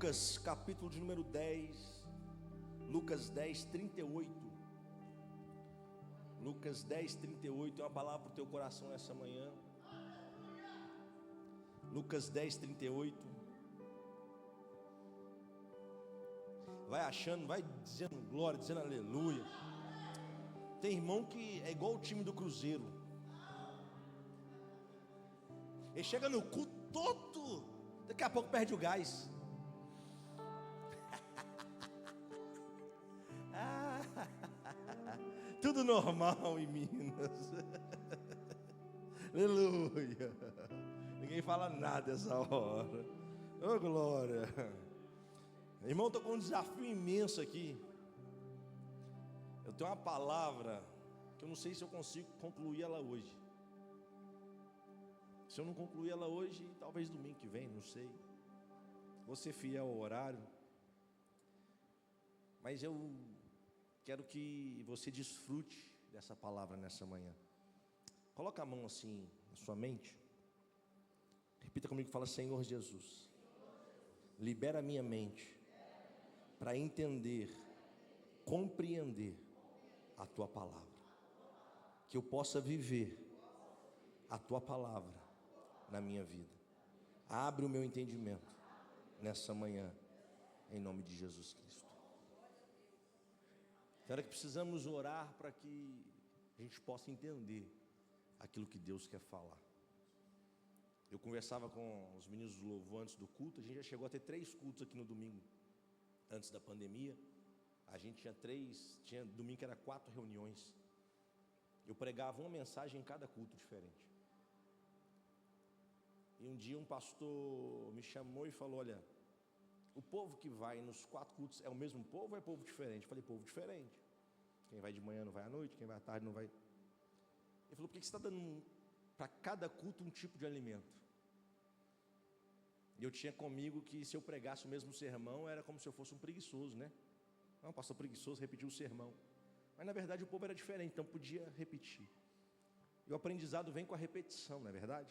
Lucas, capítulo de número 10, Lucas 10, 38. Lucas 10, 38 é uma palavra para o teu coração essa manhã. Lucas 10, 38. Vai achando, vai dizendo glória, dizendo aleluia. Tem irmão que é igual o time do Cruzeiro. Ele chega no culto todo, daqui a pouco perde o gás. Tudo normal em Minas. Aleluia. Ninguém fala nada essa hora. Ô glória. Irmão, estou com um desafio imenso aqui. Eu tenho uma palavra que eu não sei se eu consigo concluir ela hoje. Se eu não concluir ela hoje, talvez domingo que vem, não sei. Vou ser fiel ao horário. Mas eu quero que você desfrute dessa palavra nessa manhã. Coloca a mão assim na sua mente. Repita comigo, fala: Senhor Jesus, libera a minha mente para entender, compreender a Tua palavra. Que eu possa viver a Tua palavra na minha vida. Abre o meu entendimento nessa manhã, em nome de Jesus Cristo. Cara, que precisamos orar para que a gente possa entender aquilo que Deus quer falar. Eu conversava com os meninos do louvor antes do culto. A gente já chegou a ter 3 cultos aqui no domingo, antes da pandemia. A gente tinha domingo que era 4 reuniões. Eu pregava uma mensagem em cada culto diferente. E um dia um pastor me chamou e falou: olha, o povo que vai nos 4 cultos é o mesmo povo ou é povo diferente? Eu falei: povo diferente. Quem vai de manhã não vai à noite, quem vai à tarde não vai. Ele falou: por que você está dando para cada culto um tipo de alimento? E eu tinha comigo que se eu pregasse o mesmo sermão era como se eu fosse um preguiçoso, né? Não, pastor preguiçoso repetiu o sermão. Mas na verdade o povo era diferente, então podia repetir. E o aprendizado vem com a repetição, não é verdade?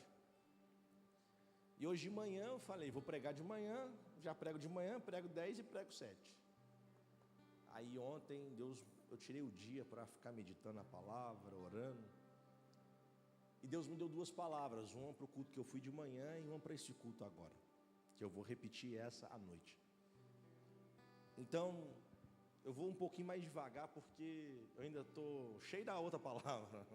E hoje de manhã eu falei: vou pregar de manhã, já prego de manhã, prego 10 e prego 7. Aí ontem eu tirei o dia para ficar meditando a palavra, orando. E Deus me deu 2 palavras, uma para o culto que eu fui de manhã e uma para esse culto agora, que eu vou repetir essa à noite. Então, eu vou um pouquinho mais devagar, porque eu ainda estou cheio da outra palavra.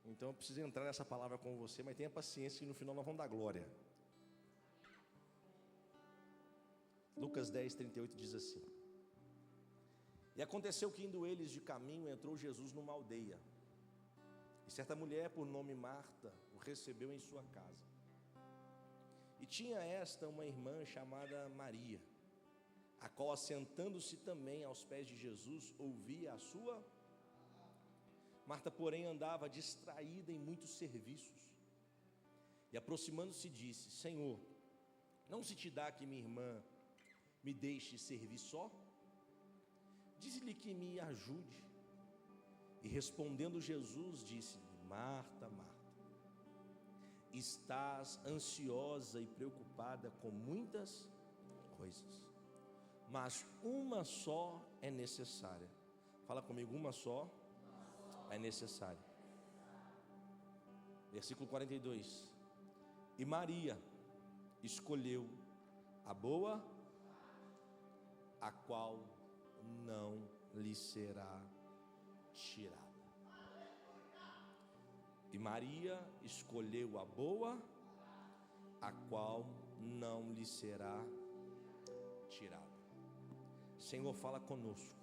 Então eu preciso entrar nessa palavra com você, mas tenha paciência que no final nós vamos dar glória. Lucas 10, 38 diz assim: e aconteceu que indo eles de caminho, entrou Jesus numa aldeia. E certa mulher por nome Marta o recebeu em sua casa. E tinha esta uma irmã chamada Maria, a qual, assentando-se também aos pés de Jesus, ouvia a sua. Marta, porém, andava distraída em muitos serviços. E aproximando-se disse: Senhor, não se te dá que minha irmã me deixe servir só? Diz-lhe que me ajude. E respondendo Jesus, disse-lhe: Marta, Marta, estás ansiosa e preocupada com muitas coisas, mas uma só é necessária. Fala comigo: uma só é necessária. Versículo 42. E Maria escolheu a boa, a qual não lhe será tirada. E Maria escolheu a boa, a qual não lhe será tirada. Senhor, fala conosco.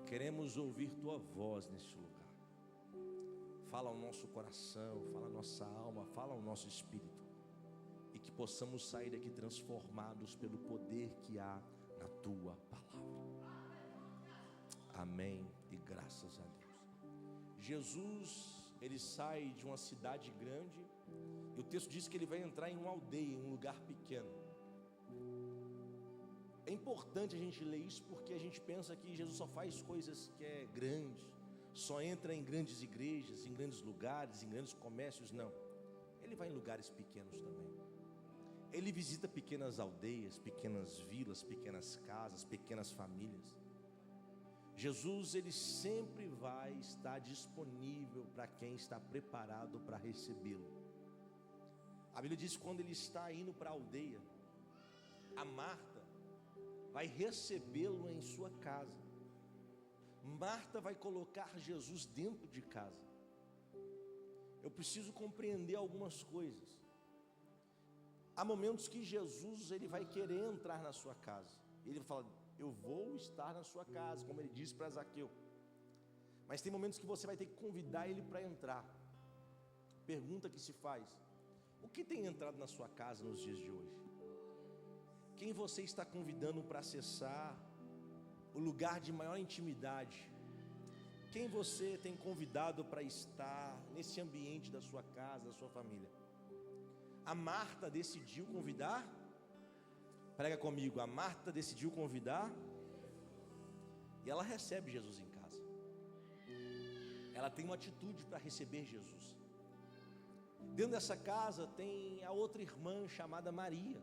Queremos ouvir Tua voz neste lugar. Fala ao nosso coração, fala à nossa alma, fala ao nosso espírito. E que possamos sair daqui transformados pelo poder que há na Tua palavra. Amém e graças a Deus. Jesus, ele sai de uma cidade grande, e o texto diz que ele vai entrar em uma aldeia, em um lugar pequeno. É importante a gente ler isso, porque a gente pensa que Jesus só faz coisas que é grande, só entra em grandes igrejas, em grandes lugares, em grandes comércios. Não, ele vai em lugares pequenos também. Ele visita pequenas aldeias, pequenas vilas, pequenas casas, pequenas famílias. Jesus, ele sempre vai estar disponível para quem está preparado para recebê-lo. A Bíblia diz que quando ele está indo para a aldeia, a Marta vai recebê-lo em sua casa. Marta vai colocar Jesus dentro de casa. Eu preciso compreender algumas coisas. Há momentos que Jesus, ele vai querer entrar na sua casa. Ele fala, eu vou estar na sua casa, como ele disse para Zaqueu. Mas tem momentos que você vai ter que convidar ele para entrar. Pergunta que se faz: o que tem entrado na sua casa nos dias de hoje? Quem você está convidando para acessar o lugar de maior intimidade? Quem você tem convidado para estar nesse ambiente da sua casa, da sua família? A Marta decidiu convidar. Prega comigo, a Marta decidiu convidar. E ela recebe Jesus em casa. Ela tem uma atitude para receber Jesus. Dentro dessa casa tem a outra irmã chamada Maria.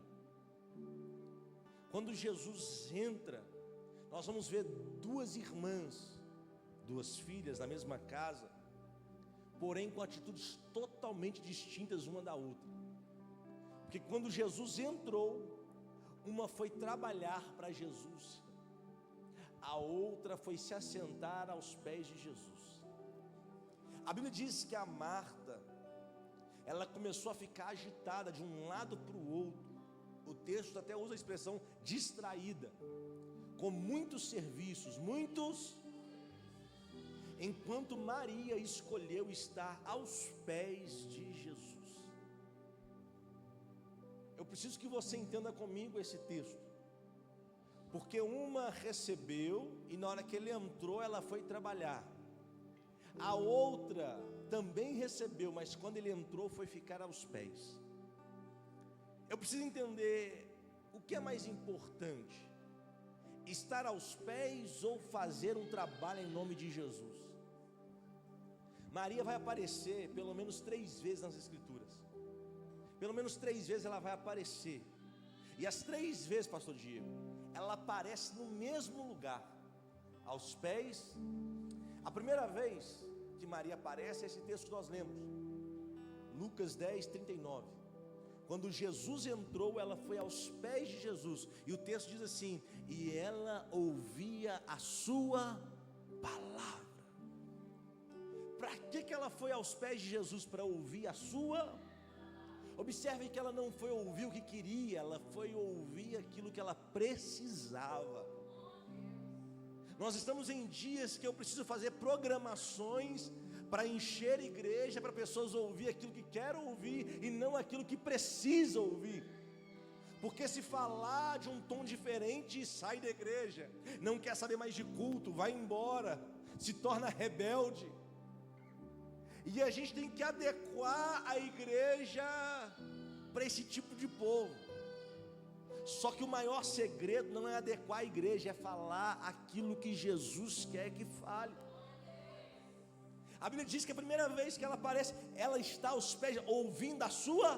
Quando Jesus entra, nós vamos ver duas irmãs, duas filhas na mesma casa, porém com atitudes totalmente distintas uma da outra. Porque quando Jesus entrou, uma foi trabalhar para Jesus, a outra foi se assentar aos pés de Jesus. A Bíblia diz que a Marta, ela começou a ficar agitada de um lado para o outro. O texto até usa a expressão distraída, com muitos serviços, enquanto Maria escolheu estar aos pés de Jesus. Eu preciso que você entenda comigo esse texto, porque uma recebeu e na hora que ele entrou ela foi trabalhar. A outra também recebeu, mas quando ele entrou foi ficar aos pés. Eu preciso entender o que é mais importante: estar aos pés ou fazer um trabalho em nome de Jesus? Maria vai aparecer pelo menos 3 vezes nas Escrituras. Pelo menos 3 vezes ela vai aparecer. E as 3 vezes, pastor Diego, ela aparece no mesmo lugar, aos pés. A primeira vez que Maria aparece é esse texto que nós lemos, Lucas 10, 39. Quando Jesus entrou, ela foi aos pés de Jesus. E o texto diz assim: e ela ouvia a sua palavra. Para que ela foi aos pés de Jesus? Para ouvir a sua. Observe que ela não foi ouvir o que queria, ela foi ouvir aquilo que ela precisava. Nós estamos em dias que eu preciso fazer programações para encher a igreja, para pessoas ouvir aquilo que querem ouvir e não aquilo que precisam ouvir. Porque se falar de um tom diferente, sai da igreja, não quer saber mais de culto, vai embora, se torna rebelde. E a gente tem que adequar a igreja para esse tipo de povo. Só que o maior segredo não é adequar a igreja, é falar aquilo que Jesus quer que fale. A Bíblia diz que a primeira vez que ela aparece, ela está aos pés, ouvindo a sua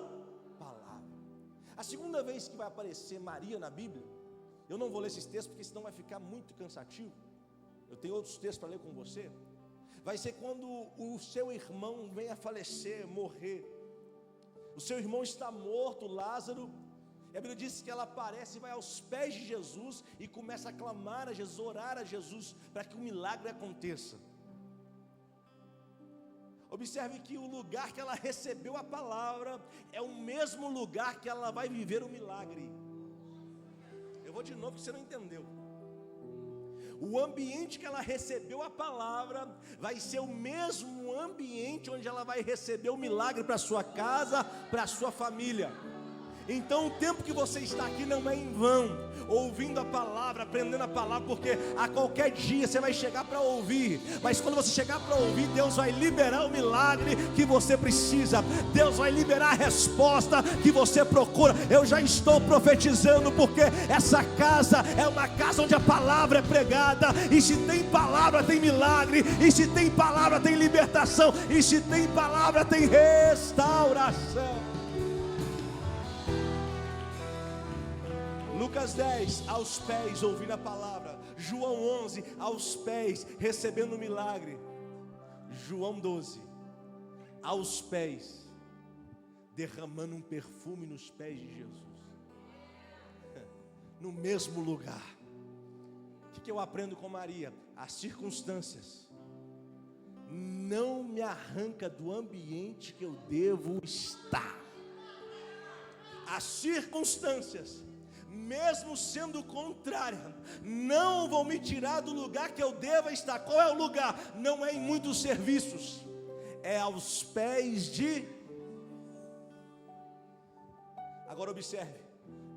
palavra. A segunda vez que vai aparecer Maria na Bíblia, eu não vou ler esses textos, porque senão vai ficar muito cansativo. Eu tenho outros textos para ler com você. Vai ser quando o seu irmão vem a falecer, morrer. O seu irmão está morto, Lázaro. E a Bíblia diz que ela aparece e vai aos pés de Jesus e começa a clamar a Jesus, orar a Jesus, para que o milagre aconteça. Observe que o lugar que ela recebeu a palavra é o mesmo lugar que ela vai viver o milagre. Eu vou de novo, porque você não entendeu. O ambiente que ela recebeu a palavra vai ser o mesmo ambiente onde ela vai receber o milagre para a sua casa, para a sua família. Então o tempo que você está aqui não é em vão, ouvindo a palavra, aprendendo a palavra, porque a qualquer dia você vai chegar para ouvir, mas quando você chegar para ouvir, Deus vai liberar o milagre que você precisa, Deus vai liberar a resposta que você procura. Eu já estou profetizando, porque essa casa é uma casa onde a palavra é pregada, e se tem palavra tem milagre, e se tem palavra tem libertação, e se tem palavra tem restauração. Lucas 10, aos pés, ouvindo a palavra. João 11, aos pés, recebendo o milagre. João 12, aos pés, derramando um perfume nos pés de Jesus. No mesmo lugar. O que eu aprendo com Maria? As circunstâncias não me arranca do ambiente que eu devo estar. As circunstâncias, mesmo sendo contrárias, não vão me tirar do lugar que eu devo estar. Qual é o lugar? Não é em muitos serviços, é aos pés de... Agora observe.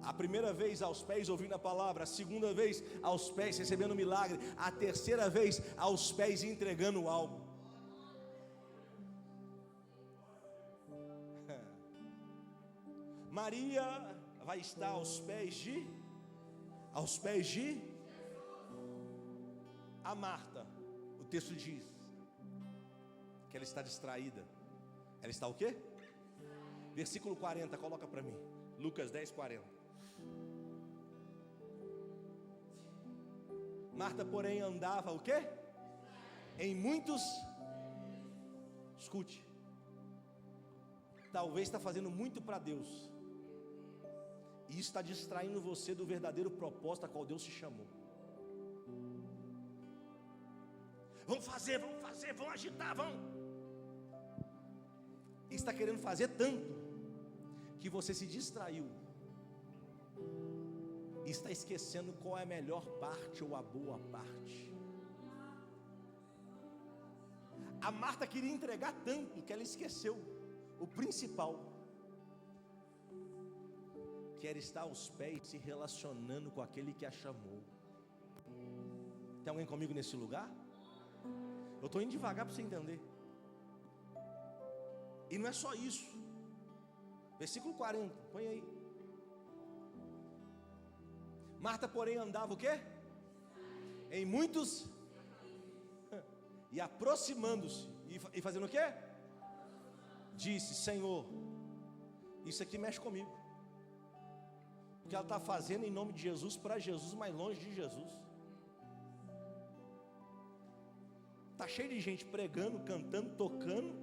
A primeira vez aos pés ouvindo a palavra, a segunda vez aos pés recebendo o milagre, a terceira vez aos pés entregando algo. Maria vai estar aos pés de a Marta. O texto diz que ela está distraída. Ela está o quê? Versículo 40, coloca para mim. Lucas 10, 40. Marta, porém, andava o quê? Em muitos... Escute. Talvez está fazendo muito para Deus. E isso está distraindo você do verdadeiro propósito a qual Deus te chamou. Vamos fazer, vamos agitar, vamos. E está querendo fazer tanto que você se distraiu. E está esquecendo qual é a melhor parte ou a boa parte. A Marta queria entregar tanto que ela esqueceu o principal, que era estar aos pés se relacionando com aquele que a chamou. Tem alguém comigo nesse lugar? Eu estou indo devagar para você entender. E não é só isso. Versículo 40, põe aí. Marta, porém, andava o quê? Em muitos. E aproximando-se. E fazendo o quê? Disse: Senhor, isso aqui mexe comigo. Porque ela está fazendo em nome de Jesus, para Jesus, mas longe de Jesus. Está cheio de gente pregando, cantando, tocando.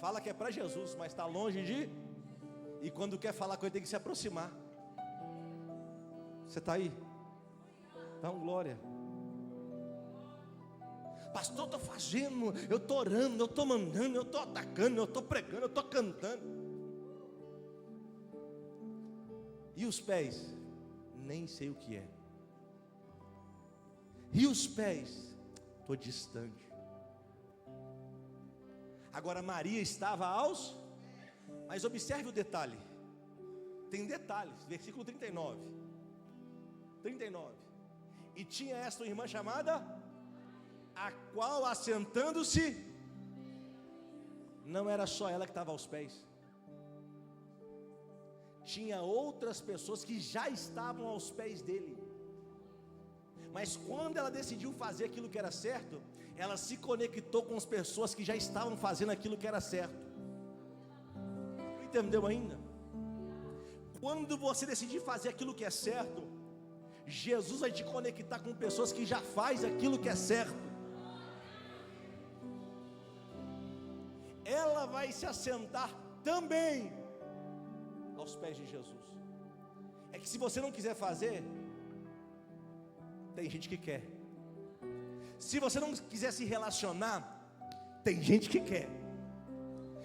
Fala que é para Jesus, mas está longe de... E quando quer falar com ele tem que se aproximar. Você está aí? Então, glória. Pastor, eu estou fazendo, eu estou orando, eu estou mandando, eu estou atacando, eu estou pregando, eu estou cantando. E os pés? Nem sei o que é. E os pés? Estou distante. Agora Maria estava aos... Mas observe o detalhe. Tem detalhes, versículo 39. E tinha esta irmã chamada, a qual assentando-se, não era só ela que estava aos pés. Tinha outras pessoas que já estavam aos pés dele. Mas quando ela decidiu fazer aquilo que era certo, ela se conectou com as pessoas que já estavam fazendo aquilo que era certo. Não entendeu ainda? Quando você decidir fazer aquilo que é certo, Jesus vai te conectar com pessoas que já fazem aquilo que é certo. Ela vai se assentar também aos pés de Jesus. É que se você não quiser fazer, tem gente que quer. Se você não quiser se relacionar, tem gente que quer.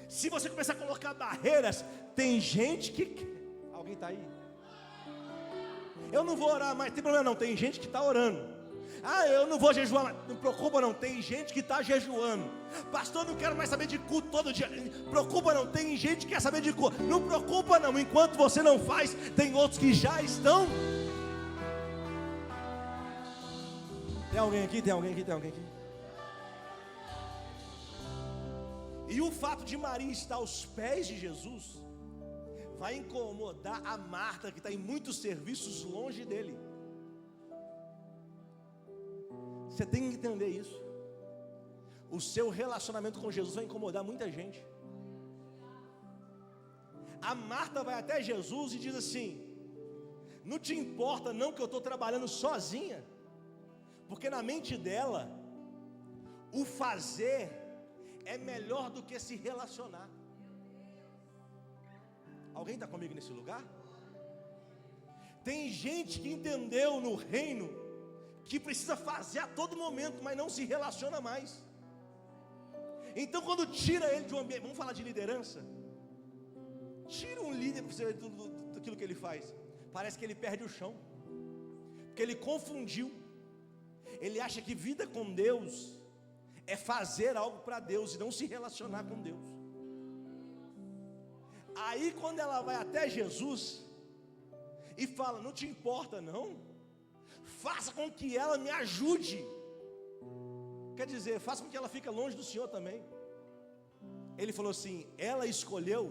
Se você começar a colocar barreiras, tem gente que quer. Alguém está aí? Eu não vou orar mais, tem problema não, tem gente que está orando. Ah, eu não vou jejuar mais, não preocupa não, tem gente que está jejuando. Pastor, não quero mais saber de culto todo dia. Preocupa não, tem gente que quer saber de culto. Não preocupa não, enquanto você não faz, tem outros que já estão. Tem alguém aqui? Tem alguém aqui? Tem alguém aqui? E o fato de Maria estar aos pés de Jesus vai incomodar a Marta, que está em muitos serviços longe dele. Você tem que entender isso. O seu relacionamento com Jesus vai incomodar muita gente. A Marta vai até Jesus e diz assim: Não te importa não que eu estou trabalhando sozinha, porque na mente dela, o fazer é melhor do que se relacionar. Alguém está comigo nesse lugar? Tem gente que entendeu no reino que precisa fazer a todo momento, mas não se relaciona mais. Então quando tira ele de um ambiente, vamos falar de liderança, tira um líder para você ver tudo aquilo que ele faz, parece que ele perde o chão, porque ele confundiu. Ele acha que vida com Deus é fazer algo para Deus e não se relacionar com Deus. Aí quando ela vai até Jesus e fala, não te importa não, faça com que ela me ajude, quer dizer, faça com que ela fique longe do Senhor também. Ele falou assim, ela escolheu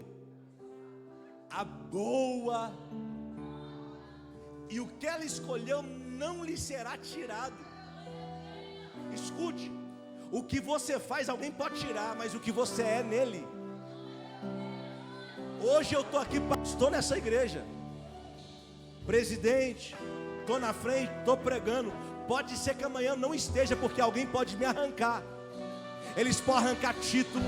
a boa, e o que ela escolheu não lhe será tirado. Escute, o que você faz alguém pode tirar, mas o que você é nele. Hoje eu estou aqui pastor nessa igreja, presidente, estou na frente, estou pregando. Pode ser que amanhã não esteja, porque alguém pode me arrancar. Eles podem arrancar título,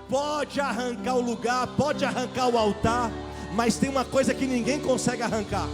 pode arrancar o lugar, pode arrancar o altar, mas tem uma coisa que ninguém consegue arrancar: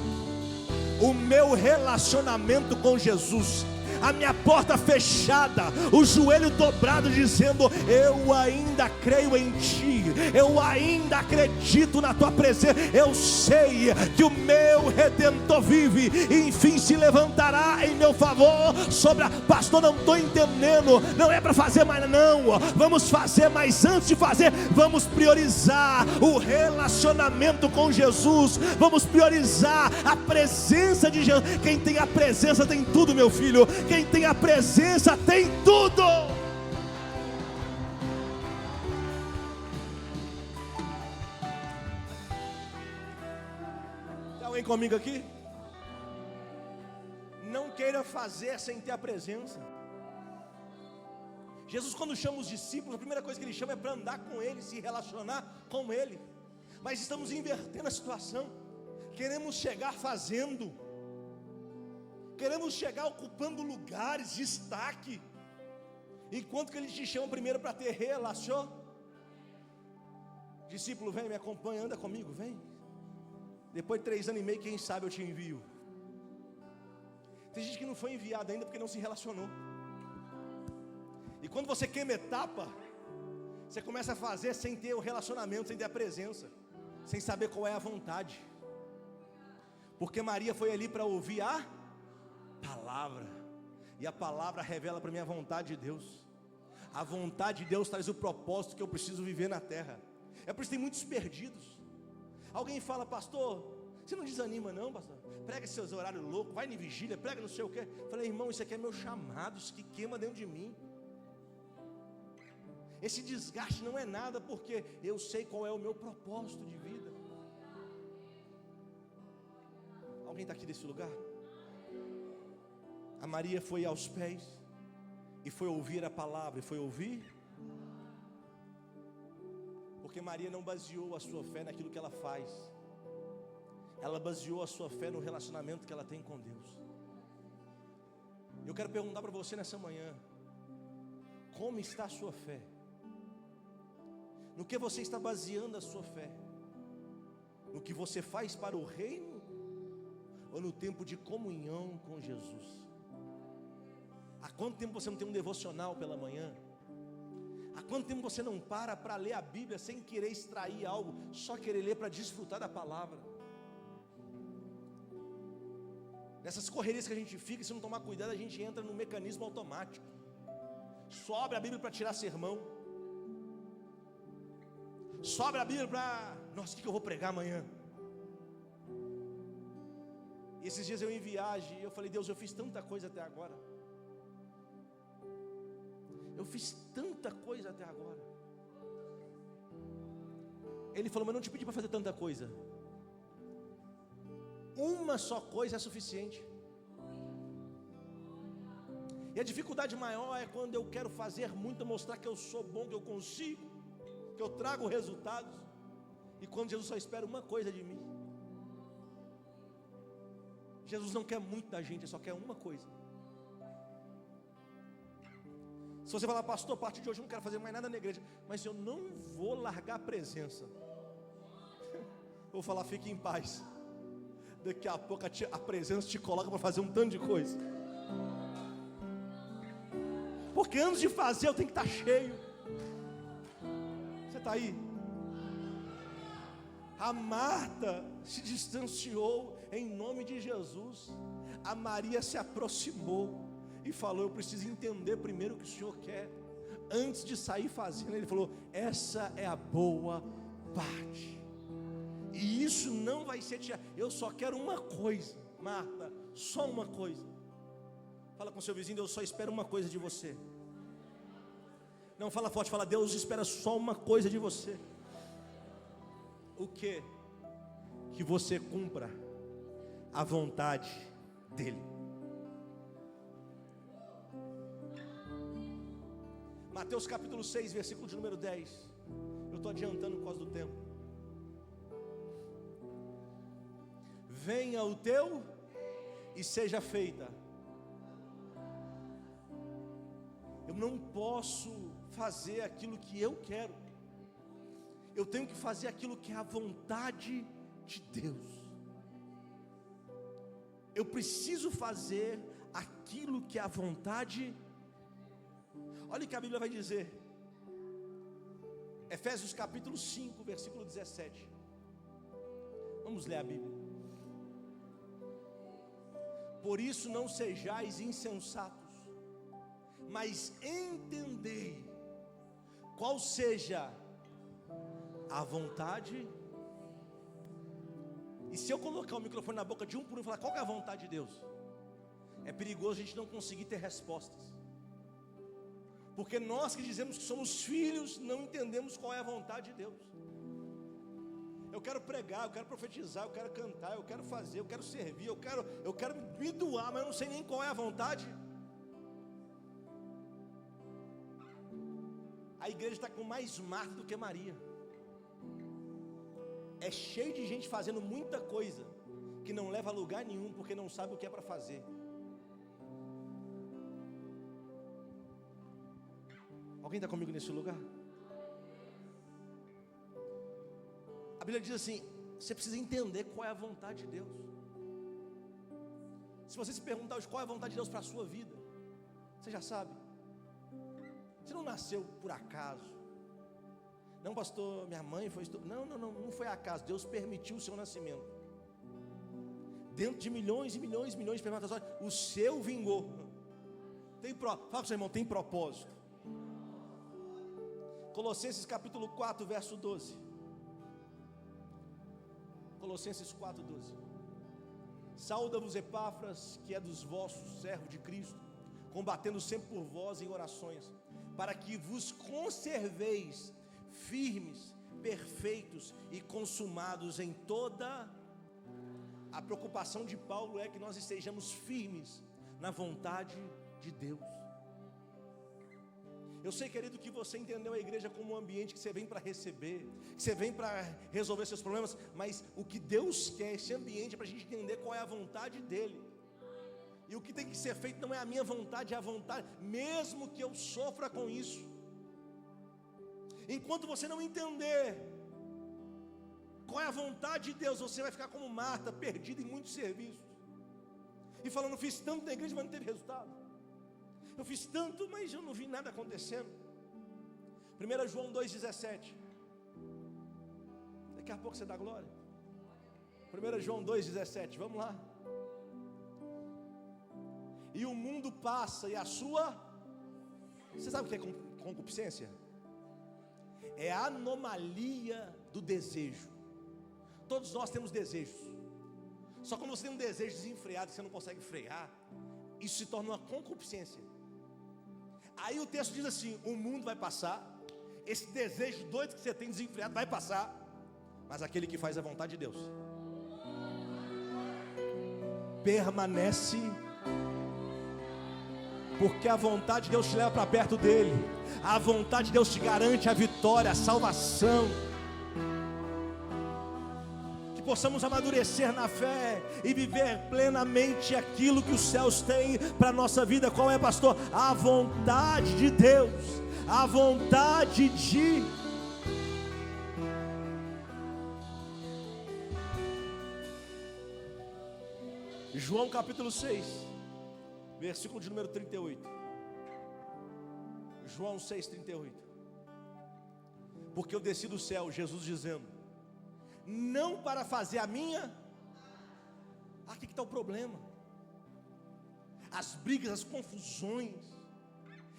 o meu relacionamento com Jesus. A minha porta fechada, o joelho dobrado, dizendo, eu ainda creio em Ti, eu ainda acredito na Tua presença, eu sei que o meu Redentor vive, e enfim se levantará em meu favor. Sobre a, pastor, não estou entendendo, não é para fazer mais não, vamos fazer, mas antes de fazer, vamos priorizar o relacionamento com Jesus, vamos priorizar a presença de Jesus. Quem tem a presença tem tudo, meu filho. Quem tem a presença tem tudo. Tem alguém comigo aqui? Não queira fazer sem ter a presença. Jesus, quando chama os discípulos, a primeira coisa que Ele chama é para andar com Ele, se relacionar com Ele. Mas estamos invertendo a situação. Queremos chegar fazendo, queremos chegar ocupando lugares, destaque, enquanto que Ele te chama primeiro para ter relação. Discípulo, vem, me acompanha, anda comigo, vem. Depois de 3 anos e meio, quem sabe eu te envio. Tem gente que não foi enviada ainda porque não se relacionou. E quando você queima etapa, você começa a fazer sem ter o relacionamento, sem ter a presença, sem saber qual é a vontade. Porque Maria foi ali para ouvir a palavra, e a palavra revela para mim a vontade de Deus. A vontade de Deus traz o propósito que eu preciso viver na terra. É por isso que tem muitos perdidos. Alguém fala, pastor, você não desanima não, pastor? Prega seus horários loucos, vai em vigília, prega não sei o que. Falei, irmão, isso aqui é meu chamado, isso que queima dentro de mim. Esse desgaste não é nada, porque eu sei qual é o meu propósito de vida. Alguém está aqui desse lugar? A Maria foi aos pés e foi ouvir a palavra, e foi ouvir, porque Maria não baseou a sua fé naquilo que ela faz, ela baseou a sua fé no relacionamento que ela tem com Deus. Eu quero perguntar para você nessa manhã, como está a sua fé? No que você está baseando a sua fé? No que você faz para o reino, ou no tempo de comunhão com Jesus? Há quanto tempo você não tem um devocional pela manhã? Há quanto tempo você não para ler a Bíblia sem querer extrair algo, só querer ler para desfrutar da palavra? Nessas correrias que a gente fica, se não tomar cuidado, a gente entra no mecanismo automático. Só abre a Bíblia para tirar sermão, só abre a Bíblia para, nossa, o que eu vou pregar amanhã? E esses dias eu em viagem, eu falei, Deus, eu fiz tanta coisa até agora. Eu fiz tanta coisa até agora. Ele falou, mas não te pedi para fazer tanta coisa. Uma só coisa é suficiente. E a dificuldade maior é quando eu quero fazer muito, mostrar que eu sou bom, que eu consigo, que eu trago resultados. E quando Jesus só espera uma coisa de mim. Jesus não quer muito da gente, ele só quer uma coisa. Se você falar, pastor, a partir de hoje eu não quero fazer mais nada na igreja, mas eu não vou largar a presença, eu vou falar, fique em paz. Daqui a pouco a presença te coloca para fazer um tanto de coisa. Porque antes de fazer eu tenho que estar cheio. Você está aí? A Marta se distanciou em nome de Jesus. A Maria se aproximou e falou, eu preciso entender primeiro o que o Senhor quer, antes de sair fazendo. Ele falou, essa é a boa parte, e isso não vai ser tirado. Eu só quero uma coisa, Marta, só uma coisa. Fala com seu vizinho, eu só espero uma coisa de você. Não, fala forte, fala, Deus espera só uma coisa de você. O quê? Que você cumpra a vontade dEle. Mateus capítulo 6, versículo de número 10. Eu estou adiantando por causa do tempo. Venha o teu e seja feita. Eu não posso fazer aquilo que eu quero. Eu tenho que fazer aquilo que é a vontade de Deus. Eu preciso fazer aquilo que é a vontade. Olha o que a Bíblia vai dizer. Efésios capítulo 5, versículo 17. Vamos ler a Bíblia. Por isso não sejais insensatos, mas entendei qual seja a vontade. E se eu colocar o microfone na boca de um por um e falar qual que é a vontade de Deus, é perigoso a gente não conseguir ter respostas. Porque nós que dizemos que somos filhos, não entendemos qual é a vontade de Deus. Eu quero pregar, eu quero profetizar, eu quero cantar, eu quero fazer, eu quero servir, eu quero me doar, mas eu não sei nem qual é a vontade. A igreja está com mais Marta do que Maria. É cheio de gente fazendo muita coisa que não leva a lugar nenhum, porque não sabe o que é para fazer. Alguém está comigo nesse lugar? A Bíblia diz assim, você precisa entender qual é a vontade de Deus. Se você se perguntar hoje qual é a vontade de Deus para a sua vida, você já sabe. Você não nasceu por acaso. Não, pastor, minha mãe foi não foi acaso. Deus permitiu o seu nascimento. Dentro de milhões e milhões e milhões de espermatozoides, o seu vingou. Fala para o seu irmão, tem propósito. Colossenses capítulo 4, verso 12. Colossenses 4, 12. Sauda-vos Epáfras, que é dos vossos servos de Cristo, combatendo sempre por vós em orações, para que vos conserveis firmes, perfeitos e consumados em toda. A preocupação de Paulo é que nós estejamos firmes na vontade de Deus. Eu sei, querido, que você entendeu a igreja como um ambiente que você vem para receber, que você vem para resolver seus problemas, mas o que Deus quer, esse ambiente, é para a gente entender qual é a vontade dEle. E o que tem que ser feito não é a minha vontade, é a vontade, mesmo que eu sofra com isso. Enquanto você não entender qual é a vontade de Deus, você vai ficar como Marta, perdida em muitos serviços, e falando, fiz tanto na igreja, mas não teve resultado. Eu fiz tanto, mas eu não vi nada acontecendo. 1 João 2,17. Daqui a pouco você dá glória. 1 João 2,17, vamos lá. E o mundo passa e a sua... Você sabe o que é concupiscência? É a anomalia do desejo. Todos nós temos desejos. Só que quando você tem um desejo desenfreado que você não consegue frear, isso se torna uma concupiscência. Aí o texto diz assim, o mundo vai passar, esse desejo doido que você tem desenfreado vai passar, mas aquele que faz a vontade de Deus permanece, porque a vontade de Deus te leva para perto dele. A vontade de Deus te garante a vitória, a salvação. Que possamos amadurecer na fé e viver plenamente aquilo que os céus têm para a nossa vida. Qual é, pastor? A vontade de Deus, a vontade de João capítulo 6, versículo de número 38. João 6, 38. Porque eu desci do céu, Jesus dizendo, não para fazer a minha. Aqui que está o problema. As brigas, as confusões,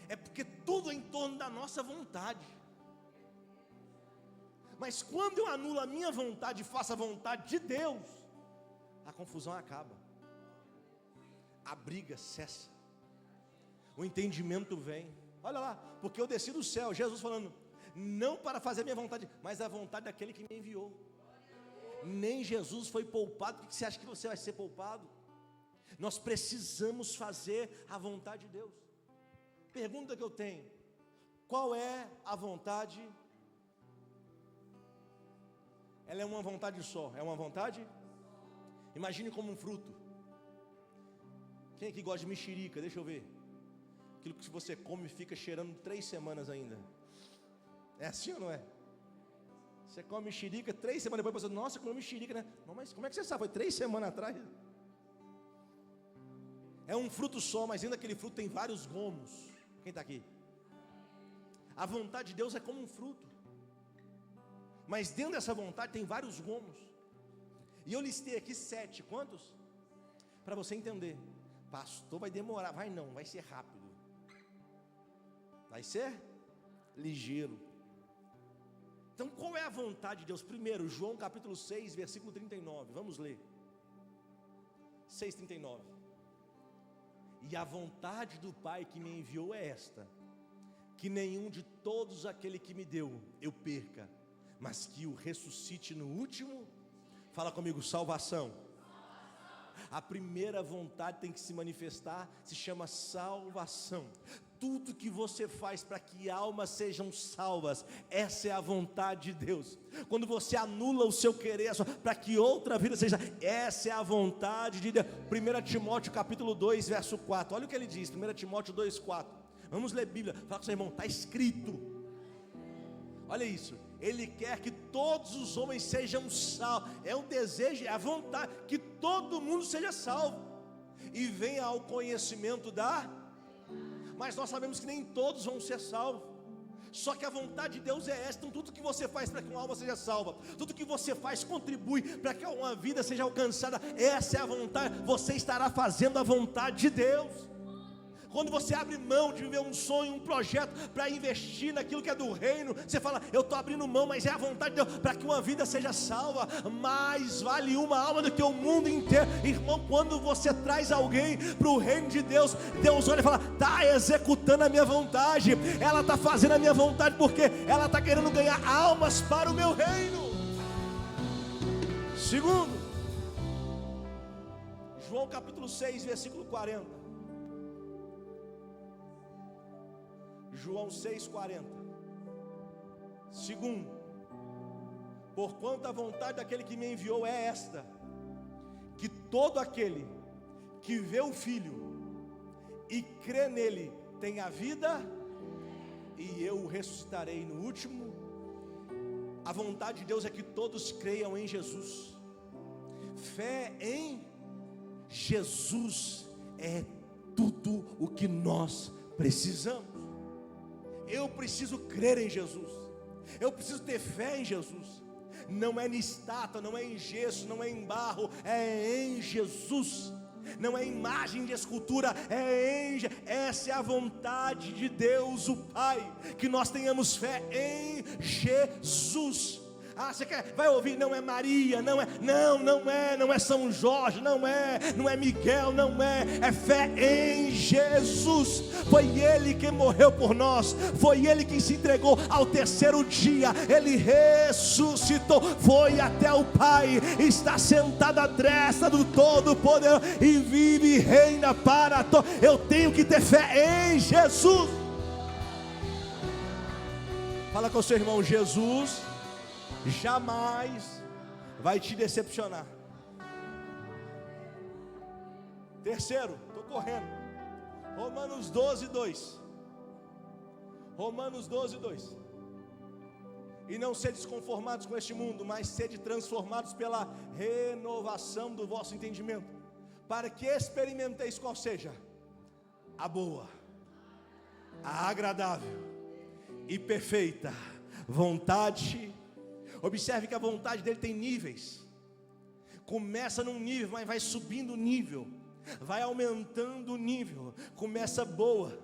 é porque tudo é em torno da nossa vontade. Mas quando eu anulo a minha vontade e faço a vontade de Deus, a confusão acaba, a briga cessa, o entendimento vem. Olha lá, porque eu desci do céu, Jesus falando, não para fazer a minha vontade, mas a vontade daquele que me enviou. Nem Jesus foi poupado. Por que você acha que você vai ser poupado? Nós precisamos fazer a vontade de Deus. Pergunta que eu tenho: qual é a vontade? Ela é uma vontade só, é uma vontade? Imagine como um fruto. Quem aqui gosta de mexerica? Deixa eu ver. Aquilo que você come fica cheirando 3 semanas ainda. É assim ou não é? Você come mexerica, 3 semanas depois, pensa, nossa, comeu mexerica, né? Não, mas como é que você sabe? Foi 3 semanas atrás. É um fruto só, mas dentro daquele fruto tem vários gomos. Quem está aqui? A vontade de Deus é como um fruto, mas dentro dessa vontade tem vários gomos. E eu listei aqui 7, quantos? Para você entender. Pastor, vai demorar. Vai não, vai ser rápido. Vai ser ligeiro. Então qual é a vontade de Deus? Primeiro, João capítulo 6, versículo 39, vamos ler. 6:39. E a vontade do Pai que me enviou é esta, que nenhum de todos aquele que me deu eu perca, mas que o ressuscite no último. Fala comigo, salvação. A primeira vontade tem que se manifestar, se chama salvação. Tudo que você faz para que almas sejam salvas, essa é a vontade de Deus. Quando você anula o seu querer para que outra vida seja, essa é a vontade de Deus. 1 Timóteo capítulo 2, verso 4, olha o que ele diz, 1 Timóteo 2, 4, vamos ler a Bíblia, fala com seu irmão, está escrito, olha isso, Ele quer que todos os homens sejam salvos, é um desejo, é a vontade, que todo mundo seja salvo, e venha ao conhecimento mas nós sabemos que nem todos vão ser salvos, só que a vontade de Deus é esta. Então tudo que você faz para que uma alma seja salva, tudo que você faz contribui para que uma vida seja alcançada, essa é a vontade, você estará fazendo a vontade de Deus. Quando você abre mão de viver um sonho, um projeto, para investir naquilo que é do reino, você fala, eu estou abrindo mão, mas é a vontade de Deus, para que uma vida seja salva. Mais vale uma alma do que o mundo inteiro. Irmão, quando você traz alguém para o reino de Deus, Deus olha e fala, está executando a minha vontade, ela está fazendo a minha vontade, porque ela está querendo ganhar almas para o meu reino. Segundo, João capítulo 6, versículo 40. João 6,40. Segundo, porquanto a vontade daquele que me enviou é esta, que todo aquele que vê o Filho e crê nele tem a vida, e eu o ressuscitarei no último. A vontade de Deus é que todos creiam em Jesus. Fé em Jesus é tudo o que nós precisamos. Eu preciso crer em Jesus, eu preciso ter fé em Jesus. Não é em estátua, não é em gesso, não é em barro, é em Jesus. Não é imagem de escultura, essa é a vontade de Deus o Pai, que nós tenhamos fé em Jesus. Ah, você quer, vai ouvir, não é Maria, não é São Jorge, não é Miguel, é fé em Jesus. Foi Ele que morreu por nós, foi Ele que se entregou ao 3º dia, Ele ressuscitou, foi até o Pai, está sentado à destra do Todo-Poderoso e vive e reina para todos. Eu tenho que ter fé em Jesus. Fala com o seu irmão, Jesus jamais vai te decepcionar. Terceiro, estou correndo. Romanos 12, 2. Romanos 12, 2. E não sedes conformados com este mundo, mas sede transformados pela renovação do vosso entendimento, para que experimenteis qual seja a boa, a agradável e perfeita vontade. Observe que a vontade dele tem níveis. Começa num nível, mas vai subindo o nível, vai aumentando o nível. Começa boa,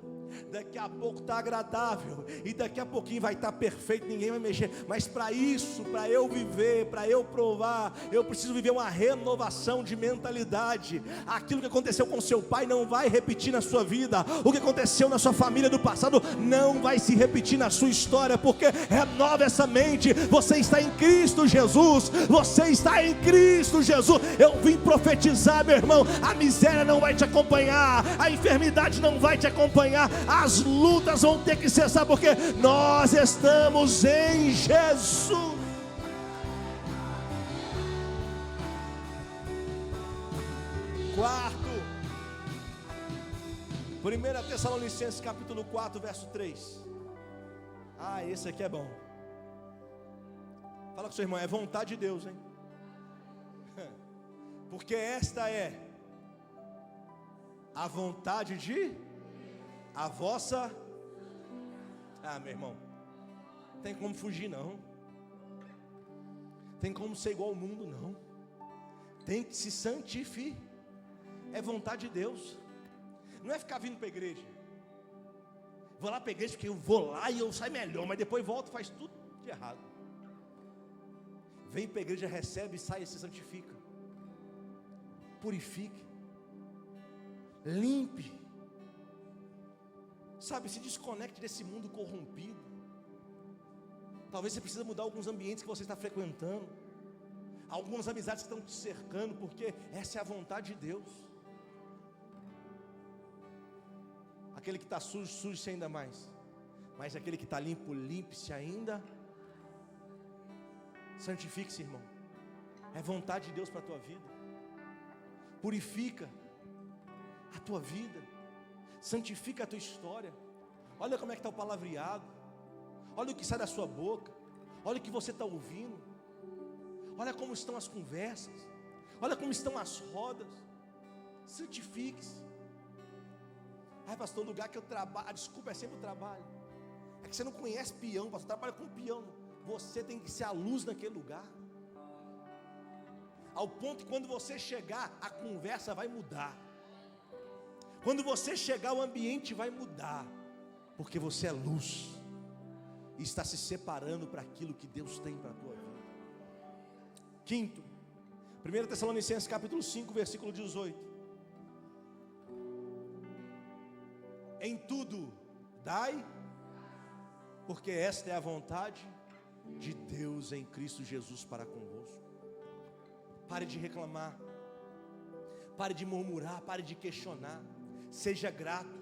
daqui a pouco está agradável, e daqui a pouquinho vai estar perfeito, ninguém vai mexer. Mas para isso, para eu viver, para eu provar, eu preciso viver uma renovação de mentalidade. Aquilo que aconteceu com seu pai não vai repetir na sua vida. O que aconteceu na sua família do passado não vai se repetir na sua história, porque renova essa mente. Você está em Cristo Jesus, você está em Cristo Jesus. Eu vim profetizar, meu irmão, a miséria não vai te acompanhar, a enfermidade não vai te acompanhar, as lutas vão ter que cessar, porque nós estamos em Jesus. Quarto, 1 Tessalonicenses capítulo 4, verso 3. Esse aqui é bom. Fala com seu irmão, é vontade de Deus, hein? Porque esta é a vontade de a vossa. Meu irmão, tem como fugir não, tem como ser igual ao mundo não, tem que se santificar. É vontade de Deus. Não é ficar vindo para a igreja, vou lá para a igreja porque eu vou lá e eu saio melhor, mas depois volto e faz tudo de errado. Vem para a igreja, recebe, sai e se santifica, purifique, limpe, sabe, se desconecte desse mundo corrompido. Talvez você precise mudar alguns ambientes que você está frequentando, algumas amizades que estão te cercando, porque essa é a vontade de Deus. Aquele que está sujo, suje-se ainda mais, mas aquele que está limpo, limpe-se ainda. Santifique-se, irmão. É vontade de Deus para a tua vida. Purifica a tua vida, santifica a tua história. Olha como é que está o palavreado, olha o que sai da sua boca, olha o que você está ouvindo, olha como estão as conversas, olha como estão as rodas. Santifique-se. Pastor, o lugar que eu trabalho, a desculpa é sempre o trabalho. É que você não conhece peão, pastor, trabalha com peão. Você tem que ser a luz naquele lugar, ao ponto que quando você chegar, a conversa vai mudar. Quando você chegar, o ambiente vai mudar, porque você é luz e está se separando para aquilo que Deus tem para a tua vida. Quinto, 1 Tessalonicenses capítulo 5, versículo 18. Em tudo dai, porque esta é a vontade de Deus em Cristo Jesus para convosco. Pare de reclamar, pare de murmurar, pare de questionar. Seja grato.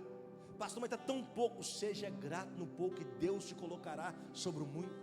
Pastor, mas está tão pouco. Seja grato no pouco e Deus te colocará sobre o muito.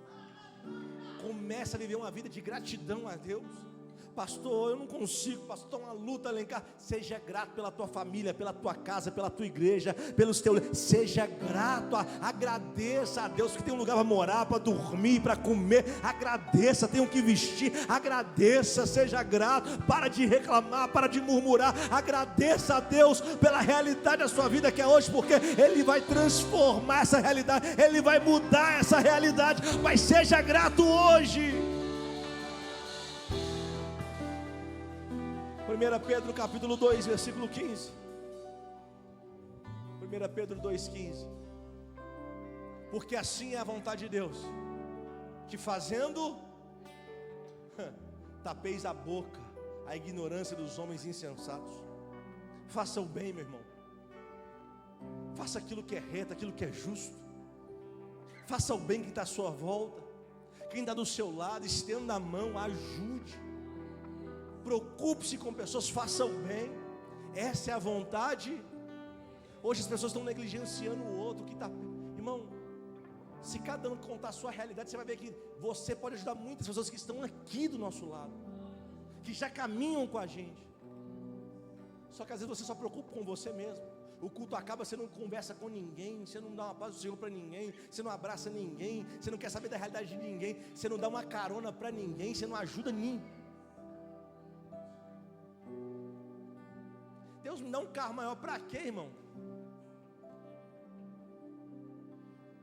Comece a viver uma vida de gratidão a Deus. Pastor, eu não consigo, pastor, uma luta lá em casa. Seja grato pela tua família, pela tua casa, pela tua igreja, pelos teus. Seja grato, agradeça a Deus que tem um lugar para morar, para dormir, para comer. Agradeça, tem o que vestir. Agradeça, seja grato. Para de reclamar, para de murmurar. Agradeça a Deus pela realidade da sua vida que é hoje, porque Ele vai transformar essa realidade, Ele vai mudar essa realidade. Mas seja grato hoje. 1 Pedro capítulo 2, versículo 15. 1 Pedro 2,15. Porque assim é a vontade de Deus, que fazendo tapeis a boca a ignorância dos homens insensatos. Faça o bem, meu irmão. Faça aquilo que é reto, aquilo que é justo. Faça o bem que está à sua volta. Quem está do seu lado, estenda a mão, ajude. Preocupe-se com pessoas, faça o bem. Essa é a vontade. Hoje as pessoas estão negligenciando o outro que está. Irmão, se cada um contar a sua realidade, você vai ver que você pode ajudar muitas pessoas que estão aqui do nosso lado. que já caminham com a gente. Só que às vezes você só preocupa com você mesmo. O culto acaba, você não conversa com ninguém, você não dá uma paz do Senhor para ninguém, você não abraça ninguém, você não quer saber da realidade de ninguém, você não dá uma carona para ninguém, você não ajuda ninguém. Deus me dá um carro maior para quê, irmão?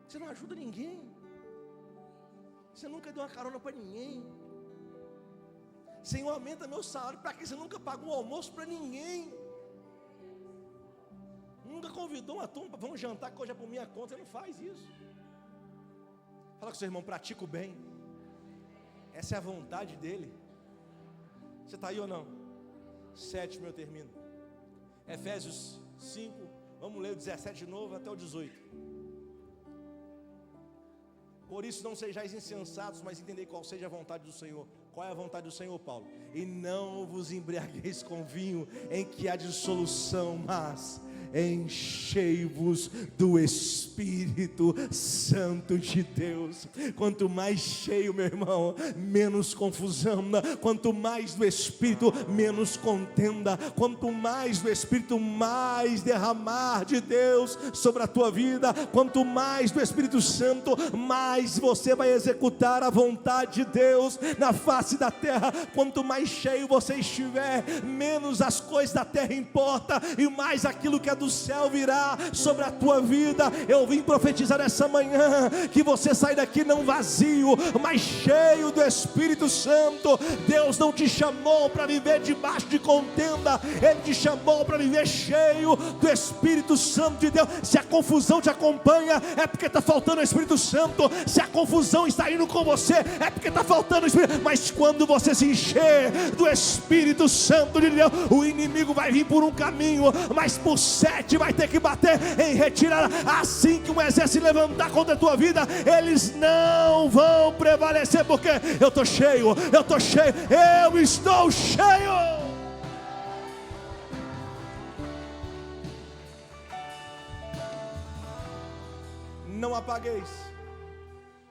Você não ajuda ninguém, você nunca deu uma carona para ninguém. Senhor, aumenta meu salário, para que você nunca pagou um almoço para ninguém? Nunca convidou uma turma, vamos jantar que hoje é por minha conta. Você não faz isso. Fala com seu irmão, pratica o bem. Essa é a vontade dele. Você está aí ou não? 7, eu termino. Efésios 5, vamos ler o 17 de novo até o 18. Por isso não sejais insensatos, mas entendei qual seja a vontade do Senhor. Qual é a vontade do Senhor, Paulo? E não vos embriagueis com vinho, em que há dissolução, mas enchei-vos do Espírito Santo de Deus. Quanto mais cheio, meu irmão, menos confusão. Quanto mais do Espírito, menos contenda. Quanto mais do Espírito, mais derramar de Deus sobre a tua vida. Quanto mais do Espírito Santo, mais você vai executar a vontade de Deus na face da terra. Quanto mais cheio você estiver, menos as coisas da terra importam e mais aquilo que é do céu virá sobre a tua vida. Eu vim profetizar essa manhã que você sai daqui não vazio, mas cheio do Espírito Santo. Deus não te chamou para viver debaixo de contenda, Ele te chamou para viver cheio do Espírito Santo de Deus. Se a confusão te acompanha, é porque está faltando o Espírito Santo. Se a confusão está indo com você, é porque está faltando o Espírito. Mas quando você se encher do Espírito Santo de Deus, o inimigo vai vir por um caminho, mas por 7 vai ter que bater em retirada. Assim que um exército se levantar contra a tua vida, eles não vão prevalecer, porque eu estou cheio, eu estou cheio, eu estou cheio. Não apagueis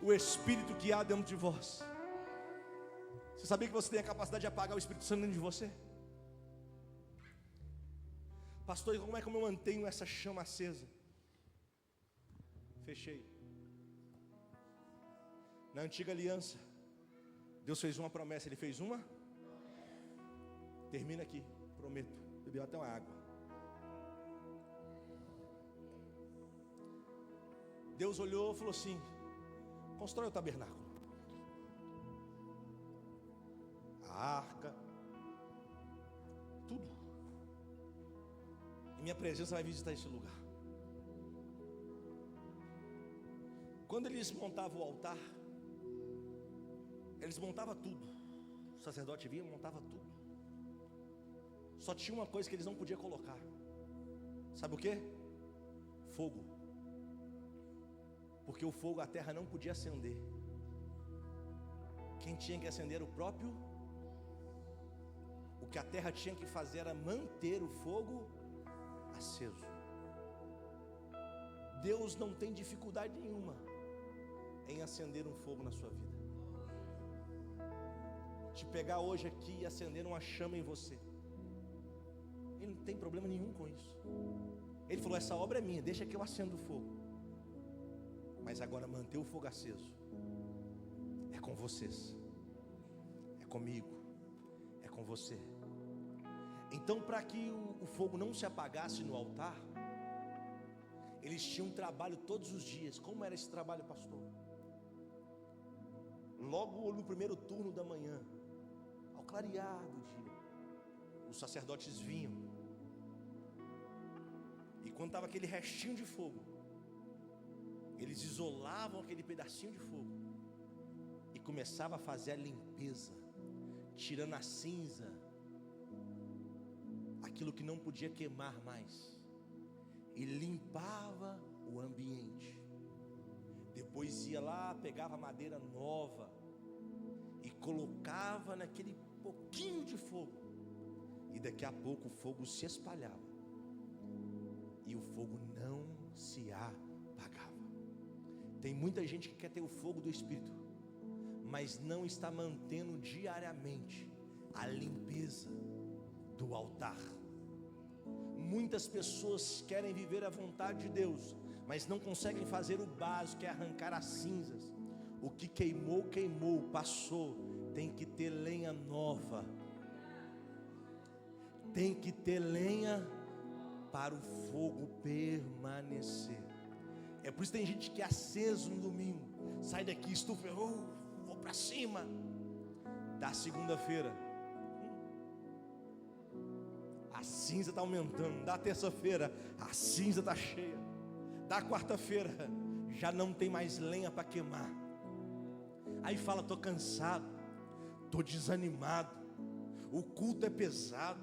o Espírito que há dentro de vós. Você sabia que você tem a capacidade de apagar o Espírito Santo dentro de você? Pastor, e como é que eu mantenho essa chama acesa? Fechei. Na antiga aliança, Deus fez uma promessa. Ele fez uma. Termina aqui, prometo. Bebeu até uma água. Deus olhou e falou assim: constrói o tabernáculo, a arca, tudo. E minha presença vai visitar esse lugar. Quando eles montavam o altar, eles montavam tudo. O sacerdote vinha e montava tudo. Só tinha uma coisa que eles não podiam colocar. Sabe o que? Fogo. Porque o fogo a terra não podia acender. Quem tinha que acender era o próprio. O que a terra tinha que fazer era manter o fogo aceso. Deus não tem dificuldade nenhuma em acender um fogo na sua vida. Te pegar hoje aqui e acender uma chama em você, Ele não tem problema nenhum com isso. Ele falou: essa obra é minha, deixa que eu acendo o fogo. Mas agora manter o fogo aceso é com vocês, é comigo, é com você. Então, para que o fogo não se apagasse no altar, eles tinham um trabalho todos os dias. Como era esse trabalho, pastor? Logo no primeiro turno da manhã, ao clarear do dia, os sacerdotes vinham, e quando estava aquele restinho de fogo, eles isolavam aquele pedacinho de fogo e começavam a fazer a limpeza, tirando a cinza, aquilo que não podia queimar mais, e limpava o ambiente. Depois ia lá, pegava madeira nova e colocava naquele pouquinho de fogo, e daqui a pouco o fogo se espalhava e o fogo não se apagava. Tem muita gente que quer ter o fogo do Espírito, mas não está mantendo diariamente a limpeza do altar. Muitas pessoas querem viver a vontade de Deus, mas não conseguem fazer o básico, que é arrancar as cinzas. O que queimou, queimou, passou. Tem que ter lenha nova. Tem que ter lenha para o fogo permanecer. É por isso que tem gente que é aceso no domingo, sai daqui, estufa, vou para cima. Da segunda-feira, a cinza está aumentando. Da terça-feira, a cinza está cheia. Da quarta-feira, já não tem mais lenha para queimar. Aí fala, estou cansado, estou desanimado, o culto é pesado,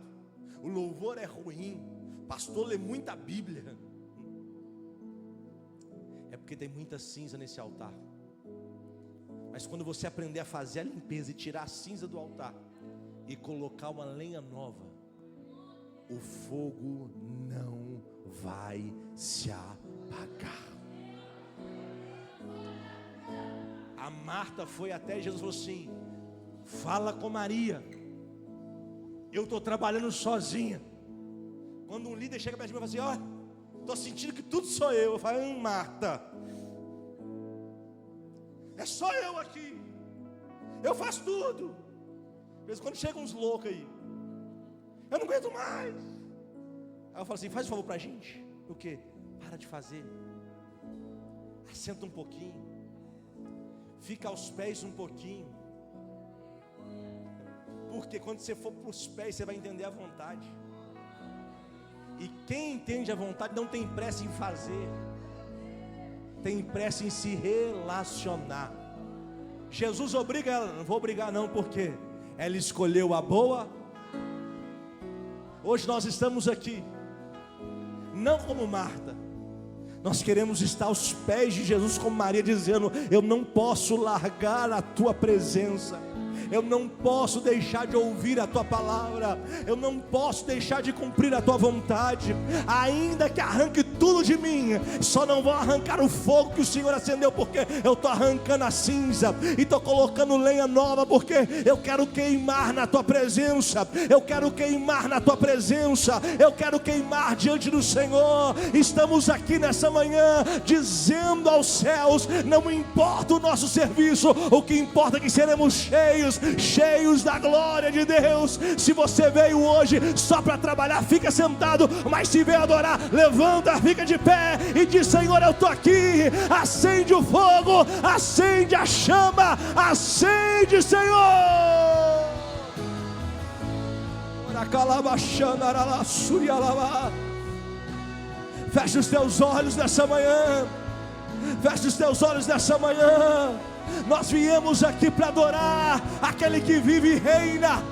o louvor é ruim, pastor lê muita Bíblia. É porque tem muita cinza nesse altar. Mas quando você aprender a fazer a limpeza e tirar a cinza do altar e colocar uma lenha nova, o fogo não vai se apagar. A Marta foi até Jesus e falou assim: fala com Maria, eu estou trabalhando sozinha. Quando um líder chega perto de mim e fala assim: ó, estou sentindo que tudo sou eu falo, Marta, é só eu aqui, eu faço tudo. Às vezes quando chegam uns loucos aí, eu não aguento mais. Aí eu falo assim: faz um favor pra gente. O quê? Para de fazer, assenta um pouquinho, fica aos pés um pouquinho. Porque quando você for para os pés, você vai entender a vontade. E quem entende a vontade não tem pressa em fazer, tem pressa em se relacionar. Jesus obriga ela, não vou obrigar não, porque ela escolheu a boa. Hoje nós estamos aqui, não como Marta, nós queremos estar aos pés de Jesus como Maria, dizendo: eu não posso largar a tua presença, eu não posso deixar de ouvir a tua palavra, eu não posso deixar de cumprir a tua vontade, ainda que arranque tudo de mim, só não vou arrancar o fogo que o Senhor acendeu, porque eu estou arrancando a cinza e estou colocando lenha nova, porque eu quero queimar na tua presença, eu quero queimar na tua presença, eu quero queimar diante do Senhor. Estamos aqui nessa manhã dizendo aos céus: não importa o nosso serviço, o que importa é que seremos cheios da glória de Deus. Se você veio hoje só para trabalhar, fica sentado, mas se veio adorar, levanta, fica de pé e diz: Senhor, eu estou aqui. Acende o fogo, acende a chama, acende, Senhor. Feche os teus olhos nessa manhã, feche os teus olhos nessa manhã. Nós viemos aqui para adorar aquele que vive e reina.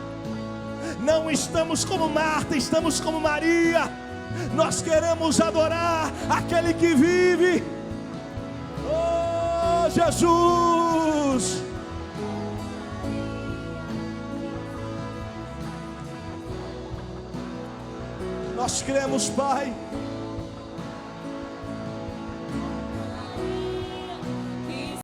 Não estamos como Marta, estamos como Maria. Nós queremos adorar aquele que vive. Oh, Jesus! Nós cremos, Pai,